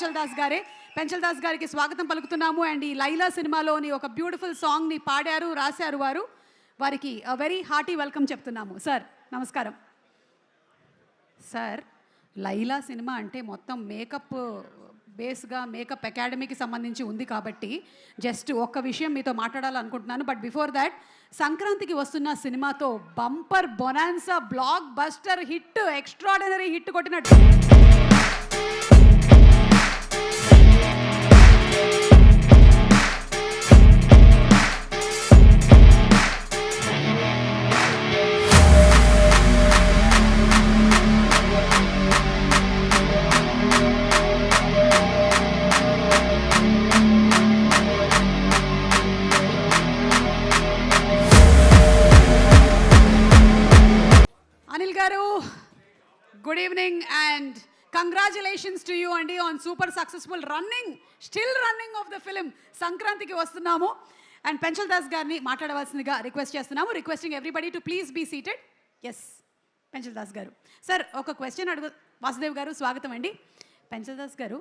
పెంచల్ దాస్ గారే. పెంచల్ దాస్ గారికి స్వాగతం పలుకుతున్నాము. అండ్ ఈ లైలా సినిమాలోని ఒక బ్యూటిఫుల్ సాంగ్ని పాడారు, రాశారు వారు. వారికి వెరీ హార్టీ వెల్కమ్ చెప్తున్నాము. సార్ నమస్కారం. సార్, లైలా సినిమా అంటే మొత్తం మేకప్ బేస్గా మేకప్ అకాడమీకి సంబంధించి ఉంది కాబట్టి జస్ట్ ఒక్క విషయం మీతో మాట్లాడాలనుకుంటున్నాను. బట్ బిఫోర్ దాట్, సంక్రాంతికి వస్తున్న సినిమాతో bumper bonanza blockbuster hit, extraordinary hit కొట్టినట్టు Anil garu, good evening and congratulations to you అండి on super successful running, still running of the film. సంక్రాంతికి వస్తున్నాము. అండ్ పెంచల్ దాస్ గారిని మాట్లాడవలసిందిగా రిక్వెస్ట్ చేస్తున్నాము. Requesting everybody to please be seated. Yes, Penchal Das garu. Sir, ఒక question Vasudev గారు స్వాగతం అండి. పెంచల్ దాస్ గారు,